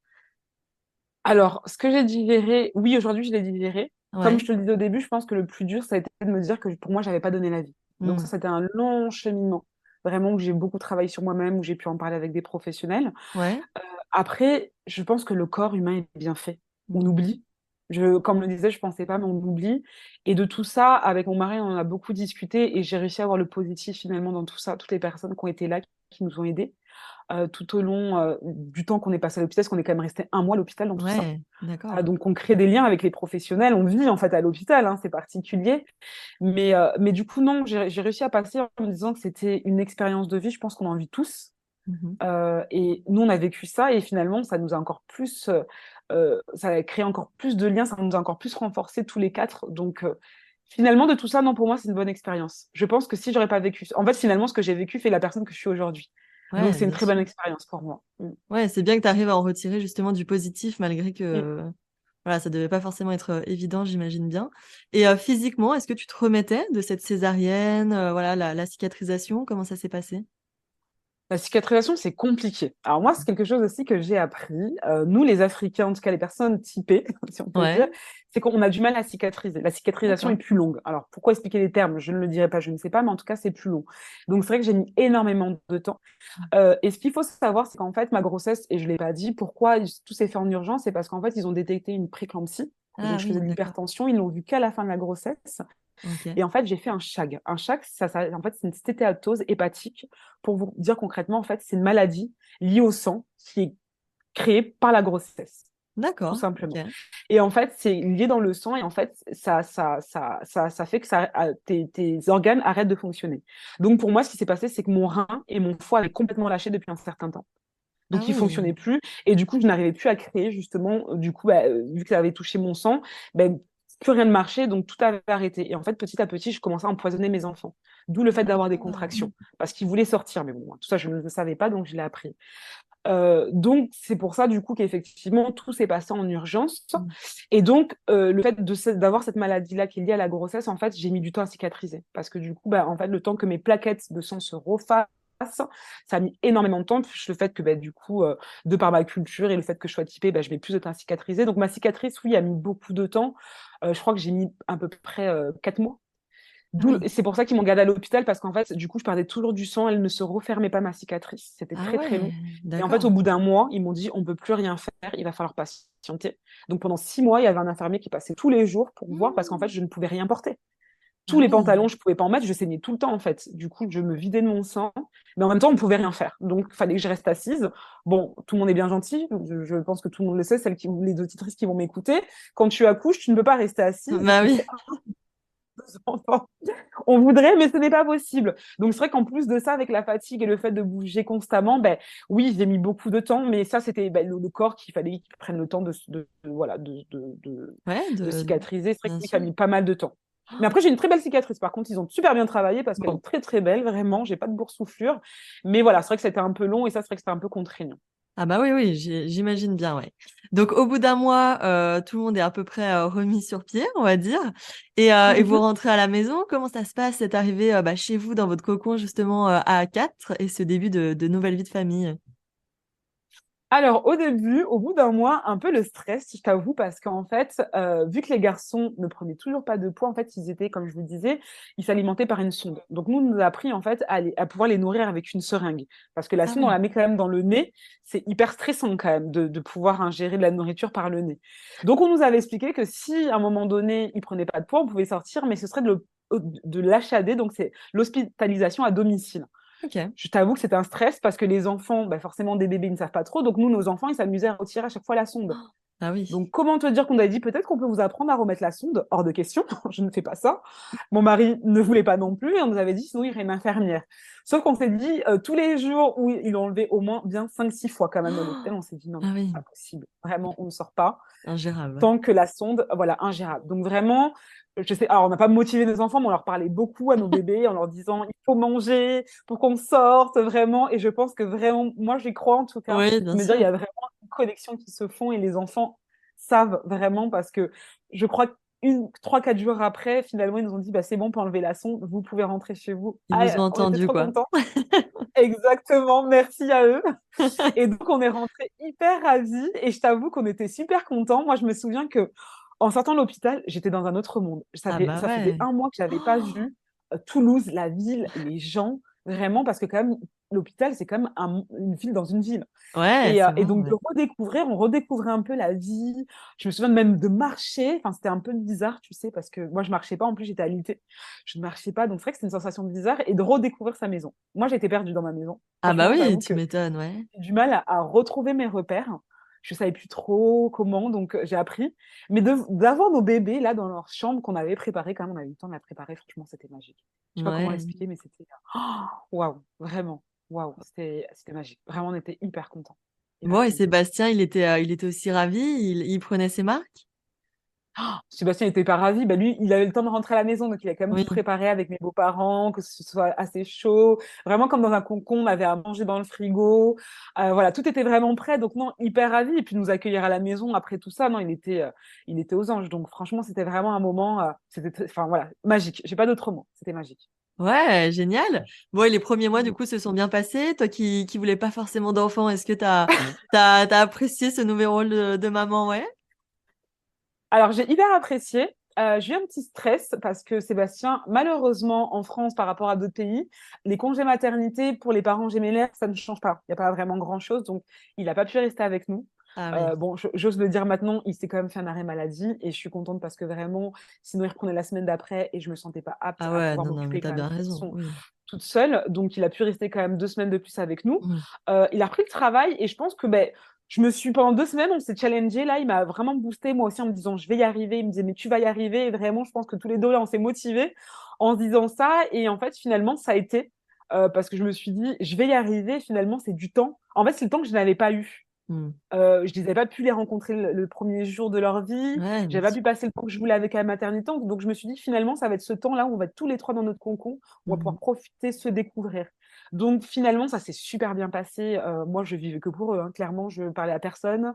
Alors, ce que j'ai digéré, oui, aujourd'hui, je l'ai digéré. Comme Ouais. je te le disais au début, je pense que le plus dur, ça a été de me dire que pour moi, j'avais pas donné la vie. Donc ça, Mm. c'était un long cheminement. Vraiment, que j'ai beaucoup travaillé sur moi-même, où j'ai pu en parler avec des professionnels. Ouais. Après, je pense que le corps humain est bien fait. On Mm. oublie. comme le disais, je pensais pas, mais on oublie. Et de tout ça, avec mon mari, on en a beaucoup discuté et j'ai réussi à voir le positif finalement dans tout ça, toutes les personnes qui ont été là, qui nous ont aidés tout au long du temps qu'on est passé à l'hôpital, parce qu'on est quand même resté 1 mois à l'hôpital dans tout ça. Ouais, d'accord. Donc on crée des liens avec les professionnels, on vit en fait à l'hôpital, hein, c'est particulier. Mais du coup, non, j'ai réussi à passer en me disant que c'était une expérience de vie, je pense qu'on en vit tous. Mhm. Et nous, on a vécu ça et finalement, ça nous a encore plus, ça a créé encore plus de liens, ça nous a encore plus renforcés tous les quatre. Donc, finalement, de tout ça, non, pour moi, c'est une bonne expérience. Je pense que si j'aurais pas vécu, en fait, finalement, ce que j'ai vécu fait la personne que je suis aujourd'hui. Donc, Ouais, c'est une bien très bonne sûr. expérience pour moi. Ouais, c'est bien que tu arrives à en retirer justement du positif malgré Mm. que, voilà, ça devait pas forcément être, évident, j'imagine bien. Et physiquement, est-ce que tu te remettais de cette césarienne, voilà, la cicatrisation, comment ça s'est passé? La cicatrisation, c'est compliqué. Alors moi, c'est quelque chose aussi que j'ai appris. Nous, les Africains, en tout cas les personnes typées, si on peut dire, Ouais, c'est qu'on a du mal à cicatriser. La cicatrisation est d'accord. plus longue. Alors pourquoi expliquer les termes? Je ne le dirai pas, je ne sais pas, mais en tout cas, c'est plus long. Donc c'est vrai que j'ai mis énormément de temps. Et ce qu'il faut savoir, c'est qu'en fait, ma grossesse, et je ne l'ai pas dit, pourquoi tout s'est fait en urgence, c'est parce qu'en fait, ils ont détecté une préclampsie. Ah Donc je faisais oui, de d'accord. l'hypertension, ils l'ont vu qu'à la fin de la grossesse. OK. Et en fait, j'ai fait un CHAG. Un CHAG, en fait, c'est une stéatose hépatique. Pour vous dire concrètement, en fait, c'est une maladie liée au sang qui est créée par la grossesse, tout D'accord, simplement. OK. Et en fait, c'est lié dans le sang et en fait, ça fait que tes organes arrêtent de fonctionner. Donc, pour moi, ce qui s'est passé, c'est que mon rein et mon foie avaient complètement lâché depuis un certain temps. Ah Donc, ils oui. fonctionnaient plus. Et du coup, je n'arrivais plus à créer, justement. Du coup, bah, vu que ça avait touché mon sang, bah, plus rien ne marchait. Donc, tout avait arrêté. Et en fait, petit à petit, je commençais à empoisonner mes enfants. D'où le fait d'avoir des Ah! contractions. Parce qu'ils voulaient sortir. Mais bon, tout ça, je ne le savais pas. Donc, je l'ai appris. Donc, c'est pour ça, du coup, qu'effectivement, tout s'est passé en urgence. Mmh. Et donc, le fait d'avoir cette maladie-là qui est liée à la grossesse, en fait, j'ai mis du temps à cicatriser. Parce que du coup, bah, en fait, le temps que mes plaquettes de sang se refassent, ça a mis énormément de temps. Plus le fait que, bah, du coup, de par ma culture et le fait que je sois typée, bah, je mets plus de temps à cicatriser. Donc, ma cicatrice, oui, a mis beaucoup de temps. Je crois que j'ai mis à peu près 4 mois. Ah oui. C'est pour ça qu'ils m'ont gardée à l'hôpital parce qu'en fait, du coup, je perdais toujours du sang. Elle ne se refermait pas ma cicatrice. C'était Ah très, très long. ouais, Et en fait, au d'accord. bout d'un mois, ils m'ont dit, on ne peut plus rien faire. Il va falloir patienter. Donc, pendant 6 mois, il y avait un infirmier qui passait tous les jours pour voir parce qu'en fait, Mmh. je ne pouvais rien porter. Ah Tous les oui. pantalons, je ne pouvais pas en mettre. Je saignais tout le temps, en fait. Du coup, je me vidais de mon sang. Mais en même temps, on ne pouvait rien faire. Donc, il fallait que je reste assise. Bon, tout le monde est bien gentil. Je pense que tout le monde le sait, les auditrices qui vont m'écouter. Quand tu accouches, tu ne peux pas rester assise et Bah que oui. tu enfants. On voudrait, mais ce n'est pas possible. Donc, c'est vrai qu'en plus de ça, avec la fatigue et le fait de bouger constamment, ben, oui, j'ai mis beaucoup de temps, mais ça, c'était ben, le corps qu'il fallait qu'il prenne le temps voilà, Ouais, de de cicatriser. C'est vrai que bien oui, ça a sûr. mis pas mal de temps. Mais après, j'ai une très belle cicatrice. Par contre, ils ont super bien travaillé parce qu'elle Bon. est très, très belle, vraiment. J'ai pas de boursouflure. Mais voilà, c'est vrai que c'était un peu long et ça, c'est vrai que c'était un peu contraignant. Ah bah oui, oui, j'imagine bien, ouais. Donc au bout d'un mois, tout le monde est à peu près, remis sur pied, on va dire et vous rentrez à la maison. Comment ça se passe cette arrivée, bah, chez vous dans votre cocon justement, à 4 et ce début de nouvelle vie de famille? Alors, au début, au bout d'un mois, un peu le stress, je t'avoue, parce qu'en fait, vu que les garçons ne prenaient toujours pas de poids, en fait, ils étaient, comme je vous disais, ils s'alimentaient par une sonde. Donc, nous, on nous a appris, en fait, à pouvoir les nourrir avec une seringue. Parce que la Ah sonde, on oui. la met quand même dans le nez. C'est hyper stressant, quand même, de pouvoir ingérer de la nourriture par le nez. Donc, on nous avait expliqué que si, à un moment donné, ils prenaient pas de poids, on pouvait sortir, mais ce serait de l'HAD, donc c'est l'hospitalisation à domicile. OK. Je t'avoue que c'était un stress parce que les enfants, bah forcément, des bébés, ils ne savent pas trop. Donc, nous, nos enfants, ils s'amusaient à retirer à chaque fois la sonde. Ah oui. Donc, comment te dire qu'on a dit peut-être qu'on peut vous apprendre à remettre la sonde? Hors de question, je ne fais pas ça. Mon mari ne voulait pas non plus et on nous avait dit sinon il y aurait une infirmière. Sauf qu'on s'est dit tous les jours où ils l'ont enlevé au moins bien 5-6 fois quand même à l'hôpital, on s'est dit non, Ah non, c'est oui, pas possible. Vraiment, on ne sort pas ingérable, ouais. tant que la sonde, voilà, ingérable. Donc vraiment, je sais, alors on n'a pas motivé nos enfants, mais on leur parlait beaucoup à nos bébés en leur disant il faut manger pour qu'on sorte vraiment. Et je pense que vraiment, moi j'y crois en tout cas, Oui, bien me dire il sûr. y a vraiment une connexion qui se font et les enfants savent vraiment parce que je crois que 3-4 jours après, finalement, ils nous ont dit bah, c'est bon, on peut enlever la sonde, vous pouvez rentrer chez vous. Ils vous ont Ah, on était entendu, trop quoi. contents. Exactement, merci à eux. Et donc, on est rentrés hyper ravis et je t'avoue qu'on était super contents. Moi, je me souviens que en sortant de l'hôpital, j'étais dans un autre monde. Ah bah Ça faisait ouais. 1 mois que je n'avais pas vu Toulouse, la ville, les gens, vraiment, parce que quand même, l'hôpital, c'est quand même une ville dans une ville. Ouais, Et, c'est vrai, donc, ouais. de redécouvrir, on redécouvrait un peu la vie. Je me souviens même de marcher. Enfin, c'était un peu bizarre, tu sais, parce que moi, je marchais pas. En plus, j'étais alitée. Je ne marchais pas. Donc, c'est vrai que c'était une sensation bizarre. Et de redécouvrir sa maison. Moi, j'étais perdue dans ma maison. Ah bah Franchement, oui, j'avoue tu que m'étonnes, ouais. j'ai du mal à retrouver mes repères. Je savais plus trop comment, donc j'ai appris. Mais d'avoir nos bébés là dans leur chambre qu'on avait préparé, quand même, on avait eu le temps de la préparer. Franchement, c'était magique. Je sais pas comment Ouais. l'expliquer, mais c'était waouh, vraiment, waouh, c'était magique. Vraiment, on était hyper contents, Bon, hyper et contents. Sébastien, il était aussi ravi, il prenait ses marques? Sébastien était pas ravi. Bah, lui, il avait le temps de rentrer à la maison, donc il a quand même Oui. tout préparé avec mes beaux-parents, que ce soit assez chaud. Vraiment comme dans un cocon, on avait à manger dans le frigo. Voilà, tout était vraiment prêt. Donc non, hyper ravi. Et puis nous accueillir à la maison après tout ça, non, il était aux anges. Donc franchement, c'était vraiment un moment, enfin voilà, magique. J'ai pas d'autre mot. C'était magique. Ouais, génial. Bon, et les premiers mois, du coup, se sont bien passés. Toi qui voulais pas forcément d'enfant, est-ce que t'as apprécié ce nouveau rôle de maman, ouais? Alors, j'ai hyper apprécié. J'ai eu un petit stress parce que Sébastien, malheureusement, en France, par rapport à d'autres pays, les congés maternité pour les parents gémellaires, ça ne change pas. Il n'y a pas vraiment grand-chose. Donc, il n'a pas pu rester avec nous. Ah oui. Bon, j'ose le dire maintenant, il s'est quand même fait un arrêt maladie et je suis contente parce que vraiment, sinon, il reprenait la semaine d'après et je me sentais pas apte Ah à ouais, pouvoir non, non, mais m'occuper t'as quand même bien de raison, son oui. toute seule. Donc, il a pu rester quand même 2 semaines de plus avec nous. Mmh. Il a repris le travail et je pense que ben, pendant 2 semaines, on s'est challengé. Là, il m'a vraiment boosté, moi aussi, en me disant, je vais y arriver. Il me disait, mais tu vas y arriver. Et vraiment, je pense que tous les deux, là, on s'est motivés en se disant ça. Et en fait, finalement, ça a été parce que je me suis dit, je vais y arriver. Finalement, c'est du temps. En fait, c'est le temps que je n'avais pas eu. Mmh. Je n'avais pas pu les rencontrer le premier jour de leur vie. Ouais, bien J'avais pas sûr. pu passer le temps que je voulais avec la maternité. Donc, je me suis dit, finalement, ça va être ce temps-là où on va être tous les trois dans notre cocon. On va Mmh. pouvoir profiter, se découvrir. Donc, finalement, ça s'est super bien passé. Moi, je vivais que pour eux, hein. Clairement, je parlais à personne.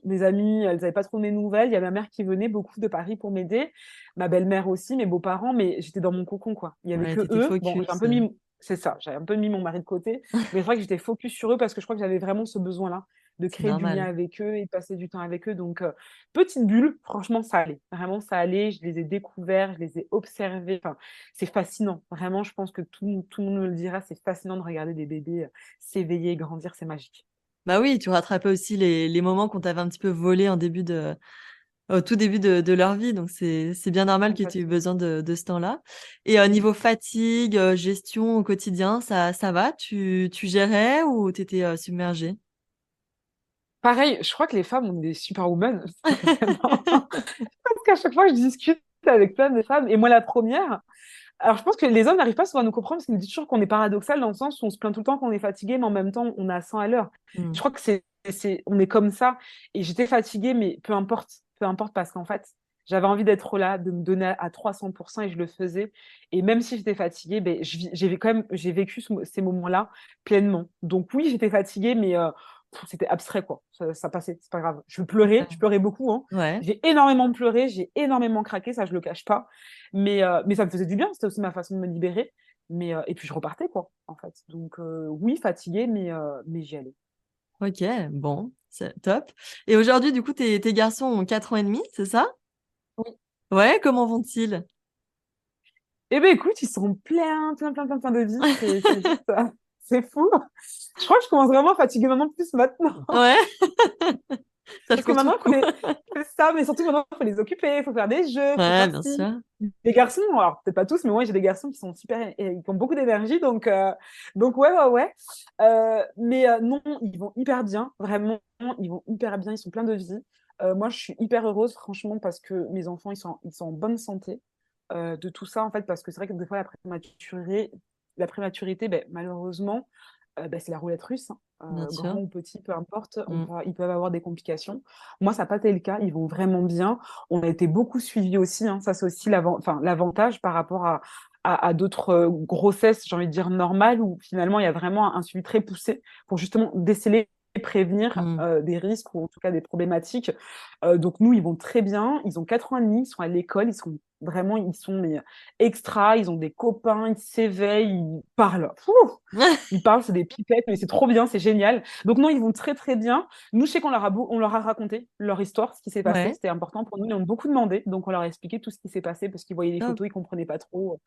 Mes amies, elles n'avaient pas trop mes nouvelles. Il y a ma mère qui venait beaucoup de Paris pour m'aider. Ma belle-mère aussi, mes beaux-parents. Mais j'étais dans mon cocon, quoi. Il y avait Ouais, que t'étais eux. Bon, j'ai un focus. peu mis... C'est ça, j'avais un peu mis mon mari de côté. Mais c'est vrai que j'étais focus sur eux parce que je crois que j'avais vraiment ce besoin-là de C'est créer du lien normal. avec eux et de passer du temps avec eux. Donc, petite bulle, franchement, ça allait. Vraiment, ça allait. Je les ai découverts, je les ai observés. Enfin, c'est fascinant. Vraiment, je pense que tout le monde me le dira. C'est fascinant de regarder des bébés s'éveiller, grandir. C'est magique. Bah oui, tu rattrapais aussi les moments qu'on t'avait un petit peu volés au tout début de leur vie. Donc, c'est bien normal que tu aies eu Complètement. besoin de ce temps-là. Et Mm. niveau fatigue, gestion au quotidien, ça va? Tu gérais ou t'étais submergée? Pareil, je crois que les femmes, ont des superwomen. Vraiment. Parce qu'à chaque fois, je discute avec plein de femmes, et moi la première. Alors, je pense que les hommes n'arrivent pas souvent à nous comprendre parce qu'ils nous disent toujours qu'on est paradoxal dans le sens où on se plaint tout le temps qu'on est fatigué, mais en même temps, on est à 100 à l'heure. Mmh. Je crois que on est comme ça. Et j'étais fatiguée, mais peu importe parce qu'en fait, j'avais envie d'être là, de me donner à 300% et je le faisais. Et même si j'étais fatiguée, ben, j'ai vécu ces moments-là pleinement. Donc oui, j'étais fatiguée, mais c'était abstrait, quoi. Ça passait, c'est pas grave. Je pleurais beaucoup, hein. Ouais. J'ai énormément pleuré, j'ai énormément craqué, ça je le cache pas. Mais ça me faisait du bien, c'était aussi ma façon de me libérer. Et puis je repartais, quoi, en fait. Donc oui, fatiguée, mais j'y allais. OK, bon, c'est top. Et aujourd'hui, du coup, tes garçons ont 4 ans et demi, c'est ça? Oui. Ouais, comment vont-ils? Eh ben écoute, ils sont plein de vie. C'est juste, c'est fou. Je crois que je commence vraiment à fatiguer maman plus maintenant. Ouais, ça Parce que pour tout. maintenant, c'est ça, mais surtout maintenant, il faut les occuper, il faut faire des jeux, il faut Ouais, faire bien ci. sûr. Les garçons, alors peut-être pas tous, mais moi j'ai des garçons qui sont super, et qui ont beaucoup d'énergie, donc ouais. Mais non, ils vont hyper bien, vraiment, ils vont hyper bien, ils sont pleins de vie. Moi, je suis hyper heureuse, franchement, parce que mes enfants, ils sont en bonne santé de tout ça, en fait, parce que c'est vrai que des fois, la prématurité, ben, malheureusement, ben, c'est la roulette russe, hein. Bien Grand sûr. ou petit, peu importe, Mmh. ils peuvent avoir des complications. Moi, ça n'a pas été le cas, ils vont vraiment bien. On a été beaucoup suivis aussi, hein. Ça, c'est aussi l'avantage par rapport à d'autres grossesses, j'ai envie de dire normales, où finalement, il y a vraiment un suivi très poussé pour justement déceler et prévenir Mmh. des risques ou en tout cas des problématiques. Donc nous, ils vont très bien, ils ont 4 ans et demi, ils sont à l'école, ils sont Vraiment, ils sont mais, extra, ils ont des copains, ils s'éveillent, ils parlent. Ouh, ils parlent, c'est des pipettes, mais c'est trop bien, c'est génial. Donc non, ils vont très très bien. Nous, je sais qu'on on leur a raconté leur histoire, ce qui s'est passé. Ouais, C'était important pour nous. Ils ont beaucoup demandé, donc on leur a expliqué tout ce qui s'est passé parce qu'ils voyaient les top. photos, ils comprenaient pas trop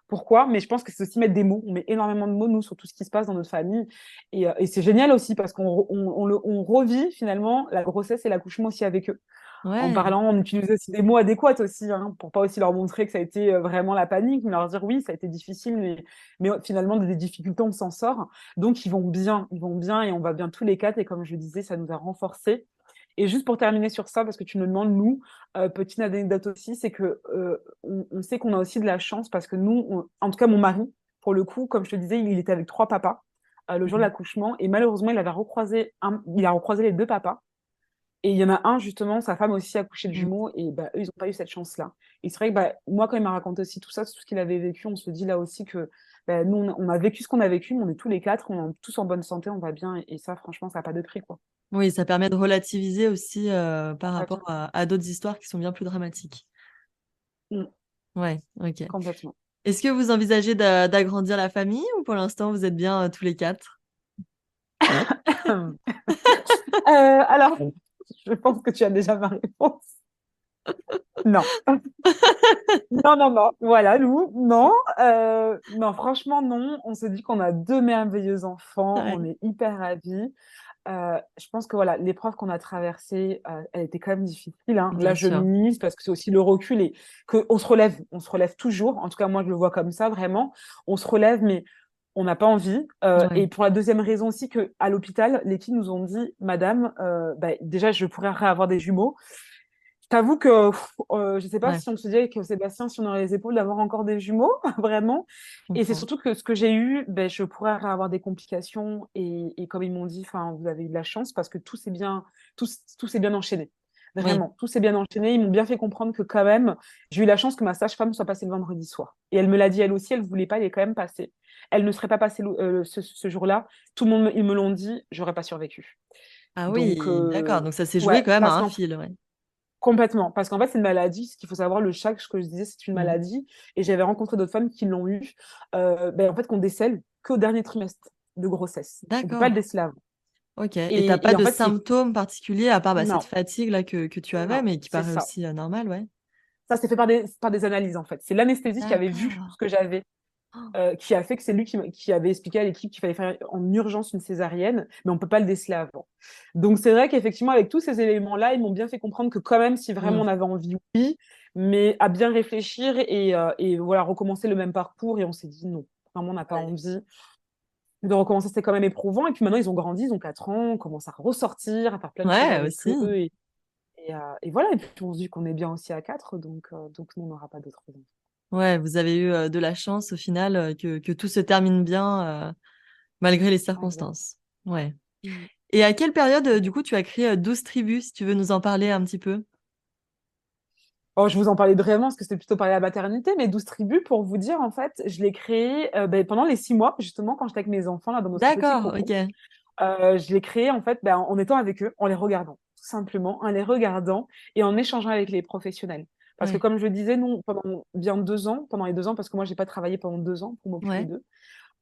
pourquoi. Mais je pense que c'est aussi mettre des mots. On met énormément de mots nous sur tout ce qui se passe dans notre famille, et c'est génial aussi parce on revit finalement la grossesse et l'accouchement aussi avec eux en Ouais, parlant, on utilise aussi des mots adéquats aussi, hein, pour pas aussi leur montrer que ça a été vraiment la panique, mais leur dire oui, ça a été difficile, mais finalement, des difficultés, on s'en sort. Donc, ils vont bien et on va bien tous les quatre. Et comme je le disais, ça nous a renforcés. Et juste pour terminer sur ça, parce que tu me demandes, nous, petite anecdote aussi, c'est que on sait qu'on a aussi de la chance parce que nous, en tout cas mon mari, pour le coup, comme je te disais, il était avec trois papas le jour de mhm, l'accouchement et malheureusement, il a recroisé les deux papas. Et il y en a un, justement, sa femme aussi a accouché de mm. jumeaux, et bah, eux, ils n'ont pas eu cette chance-là. Et c'est vrai que bah, moi, quand il m'a raconté aussi tout ça, tout ce qu'il avait vécu, on se dit là aussi que bah, nous, on a vécu ce qu'on a vécu, mais on est tous les quatre, on est tous en bonne santé, on va bien, et ça, franchement, ça n'a pas de prix, quoi. Oui, ça permet de relativiser aussi par rapport Complètement. à d'autres histoires qui sont bien plus dramatiques. Mm, Ouais, ok. complètement. Est-ce que vous envisagez d'agrandir la famille ou pour l'instant vous êtes bien tous les quatre? Alors, je pense que tu as déjà ma réponse. Non. Non, non, non. Voilà, Lou, non. Non, franchement, non. On se dit qu'on a deux merveilleux enfants. Ouais, On est hyper ravis. Je pense que voilà, l'épreuve qu'on a traversée, elle était quand même difficile, hein. Là, bien je sûr. minimise parce que c'est aussi le recul et on se relève toujours. En tout cas, moi, je le vois comme ça, vraiment. On se relève, mais on n'a pas envie. Et Ouais. pour la deuxième raison aussi, que à l'hôpital, les filles nous ont dit, Madame, bah, déjà, je pourrais réavoir des jumeaux. Je t'avoue que je ne sais pas Ouais, si on se dit avec Sébastien, si on aurait les épaules d'avoir encore des jumeaux, vraiment. je Et c'est comprends. surtout que ce que j'ai eu, ben, je pourrais avoir des complications. Et comme ils m'ont dit, vous avez eu de la chance parce que tout s'est bien enchaîné. Oui. Vraiment, tout s'est bien enchaîné. Ils m'ont bien fait comprendre que quand même, j'ai eu la chance que ma sage-femme soit passée le vendredi soir. Et elle me l'a dit, elle aussi, elle ne voulait pas, elle est quand même passée. Elle ne serait pas passée ce jour-là. Tout le monde, ils me l'ont dit, j'aurais pas survécu. Ah Donc, oui, d'accord. Donc ça s'est joué ouais, quand même à parce un qu'en fil, ouais. complètement, parce qu'en fait, c'est une maladie. Ce qu'il faut savoir, le Chac, ce que je disais, c'est une Mm. maladie. Et j'avais rencontré d'autres femmes qui l'ont eu. Ben, en fait, qu'on décèle qu'au dernier trimestre de grossesse. On peut pas le D'accord. déceler avant. Ok. Et t'as pas Et en de fait, symptômes particuliers à part bah, cette non, fatigue là que tu avais, non, mais qui c'est paraît ça. aussi normale, ouais. Ça, c'est fait par des analyses, en fait. C'est l'anesthésiste qui avait vu D'accord. ce que j'avais, Oh, qui a fait que c'est lui qui avait expliqué à l'équipe qu'il fallait faire en urgence une césarienne, mais on peut pas le déceler avant. Donc, c'est vrai qu'effectivement, avec tous ces éléments-là, ils m'ont bien fait comprendre que quand même, si vraiment mm. on avait envie, oui, mais à bien réfléchir et voilà, recommencer le même parcours. Et on s'est dit non, vraiment, on n'a pas Ouais. envie de recommencer. C'était quand même éprouvant. Et puis maintenant, ils ont grandi, ils ont 4 ans, on commence à ressortir, à faire plein de choses Ouais, avec aussi. eux. Et voilà, et puis on se dit qu'on est bien aussi à 4, donc nous, on n'aura pas d'autres enfants. Ouais, vous avez eu de la chance au final que tout se termine bien malgré les Ouais, exact. circonstances. Ouais. Et à quelle période, du coup, tu as créé 12 tribus, si tu veux nous en parler un petit peu? Oh, je vous en parlais brièvement parce que c'était plutôt parler à la maternité, mais 12 tribus, pour vous dire, en fait, je l'ai créé ben, pendant les 6 mois, justement, quand j'étais avec mes enfants, là, dans notre petit D'accord, cocon. ok. Je l'ai créé, en fait, ben, en étant avec eux, en les regardant, tout simplement, en les regardant et en échangeant avec les professionnels. Parce que, Ouais, comme je le disais, nous, pendant bien 2 ans, pendant les 2 ans, parce que moi, j'ai pas travaillé pendant 2 ans pour m'occuper ouais, d'eux,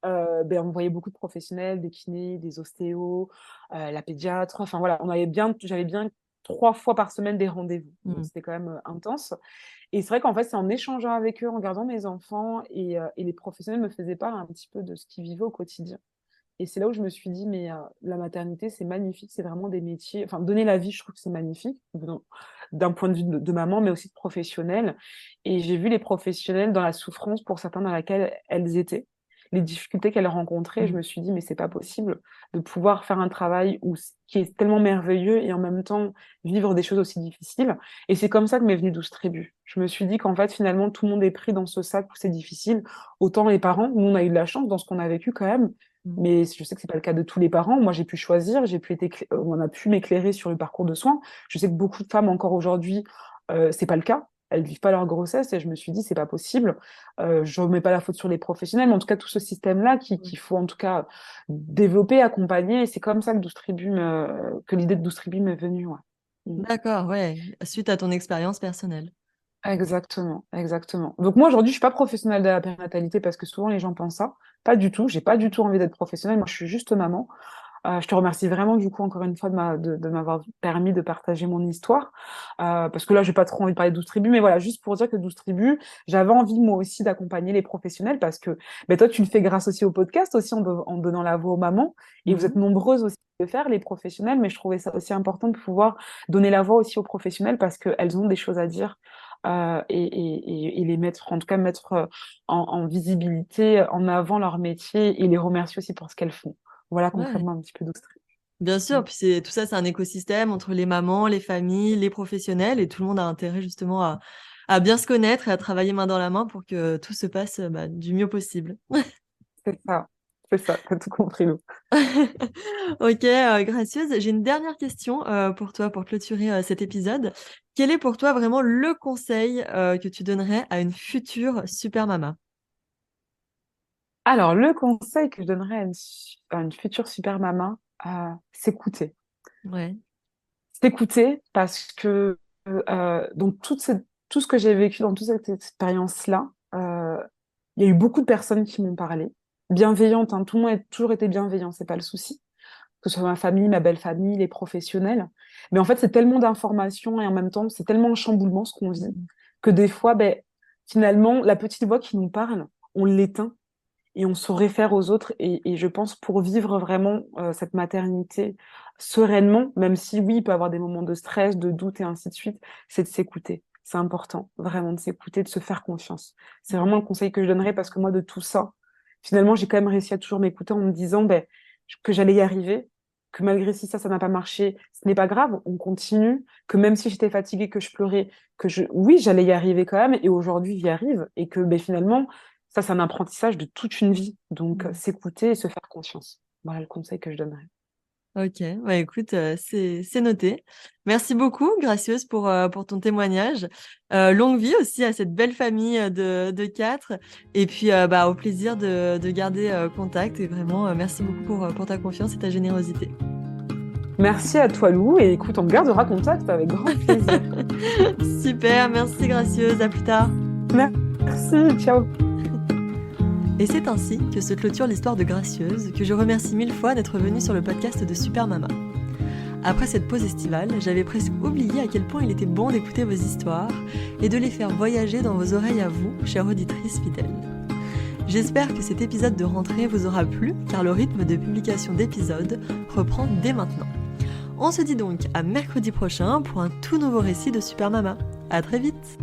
ben, on voyait beaucoup de professionnels, des kinés, des ostéos, la pédiatre. Enfin voilà, j'avais bien 3 fois par semaine des rendez-vous. Donc mm, c'était quand même intense. Et c'est vrai qu'en fait, c'est en échangeant avec eux, en regardant mes enfants et les professionnels me faisaient part un petit peu de ce qu'ils vivaient au quotidien. Et c'est là où je me suis dit, mais la maternité, c'est magnifique, c'est vraiment des métiers. Enfin, donner la vie, je trouve que c'est magnifique, d'un point de vue de maman, mais aussi de professionnel. Et j'ai vu les professionnels dans la souffrance, pour certains, dans laquelle elles étaient, les difficultés qu'elles rencontraient. Et je mm. me suis dit, mais c'est pas possible de pouvoir faire un travail qui est tellement merveilleux et en même temps vivre des choses aussi difficiles. Et c'est comme ça que m'est venue 12 tribus. Je me suis dit qu'en fait, finalement, tout le monde est pris dans ce sac où c'est difficile. Autant les parents, nous, on a eu de la chance dans ce qu'on a vécu quand même, Mm. mais je sais que c'est pas le cas de tous les parents. Moi, j'ai pu choisir, on a pu m'éclairer sur le parcours de soins. Je sais que beaucoup de femmes encore aujourd'hui, c'est pas le cas. Elles vivent pas leur grossesse et je me suis dit c'est pas possible. Je remets pas la faute sur les professionnels, mais en tout cas tout ce système-là Mm. qu'il faut en tout cas développer, accompagner. Et c'est comme ça que que l'idée de 12 tribus m'est venue. Ouais. Mm. D'accord, ouais, suite à ton expérience personnelle. Exactement, exactement. Donc moi aujourd'hui, je suis pas professionnelle de la périnatalité parce que souvent les gens pensent ça. Pas du tout. J'ai pas du tout envie d'être professionnelle. Moi, je suis juste maman. Je te remercie vraiment du coup encore une fois de m'avoir permis de partager mon histoire. Parce que là, j'ai pas trop envie de parler de 12 tribus, mais voilà, juste pour dire que 12 tribus, j'avais envie moi aussi d'accompagner les professionnels parce que ben, toi, tu le fais grâce aussi au podcast, aussi en donnant la voix aux mamans. Et vous êtes Mhm. nombreuses aussi à le faire, les professionnels, mais je trouvais ça aussi important de pouvoir donner la voix aussi aux professionnels parce qu'elles ont des choses à dire. Et les mettre, en tout cas mettre en visibilité, en avant leur métier et les remercier aussi pour ce qu'elles font. Voilà Ouais. concrètement un petit peu d'Australie. Bien sûr, puis tout ça, c'est un écosystème entre les mamans, les familles, les professionnels, et tout le monde a intérêt justement à bien se connaître et à travailler main dans la main pour que tout se passe bah, du mieux possible. C'est ça, t'as tout compris, Lou. Ok, gracieuse. J'ai une dernière question pour toi pour clôturer cet épisode. Quel est pour toi vraiment le conseil que tu donnerais à une future super mama? Alors, le conseil que je donnerais à une future super maman, s'écouter. Ouais. S'écouter parce que donc tout ce que j'ai vécu dans toute cette expérience-là, il y a eu beaucoup de personnes qui m'ont parlé. Bienveillantes, hein, tout le monde a toujours été bienveillant, c'est pas le souci. Que ce soit ma famille, ma belle famille, les professionnels. Mais en fait, c'est tellement d'informations et en même temps, c'est tellement un chamboulement ce qu'on vit que des fois, ben, finalement, la petite voix qui nous parle, on l'éteint et on se réfère aux autres. Et je pense pour vivre vraiment cette maternité sereinement, même si oui, il peut y avoir des moments de stress, de doute et ainsi de suite, c'est de s'écouter. C'est important, vraiment de s'écouter, de se faire confiance. C'est vraiment le conseil que je donnerais parce que moi, de tout ça, finalement, j'ai quand même réussi à toujours m'écouter en me disant ben, que j'allais y arriver, que malgré si ça n'a pas marché, ce n'est pas grave, on continue, que même si j'étais fatiguée, que je pleurais, oui, j'allais y arriver quand même, et aujourd'hui, j'y arrive, et que ben, finalement, ça, c'est un apprentissage de toute une vie. Donc, s'écouter et se faire confiance. Voilà le conseil que je donnerais. Ok, bah écoute, c'est noté. Merci beaucoup, Gracieuse, pour ton témoignage. Longue vie aussi à cette belle famille de quatre. Et puis, bah, au plaisir de garder contact. Et vraiment, merci beaucoup pour ta confiance et ta générosité. Merci à toi, Lou, et écoute, on gardera contact avec grand plaisir. Super, merci, Gracieuse. À plus tard. Merci, ciao. Et c'est ainsi que se clôture l'histoire de Gracieuse, que je remercie 1000 fois d'être venue sur le podcast de Super Mama. Après cette pause estivale, j'avais presque oublié à quel point il était bon d'écouter vos histoires et de les faire voyager dans vos oreilles à vous, chère auditrice fidèle. J'espère que cet épisode de rentrée vous aura plu, car le rythme de publication d'épisodes reprend dès maintenant. On se dit donc à mercredi prochain pour un tout nouveau récit de Super Mama. À très vite!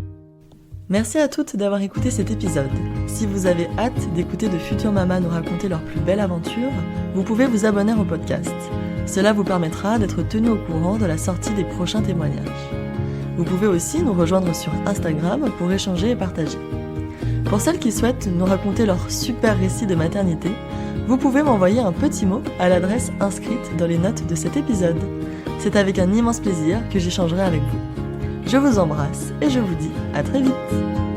Merci à toutes d'avoir écouté cet épisode. Si vous avez hâte d'écouter de futures mamas nous raconter leurs plus belles aventures, vous pouvez vous abonner au podcast. Cela vous permettra d'être tenu au courant de la sortie des prochains témoignages. Vous pouvez aussi nous rejoindre sur Instagram pour échanger et partager. Pour celles qui souhaitent nous raconter leur super récit de maternité, vous pouvez m'envoyer un petit mot à l'adresse inscrite dans les notes de cet épisode. C'est avec un immense plaisir que j'échangerai avec vous. Je vous embrasse et je vous dis à très vite.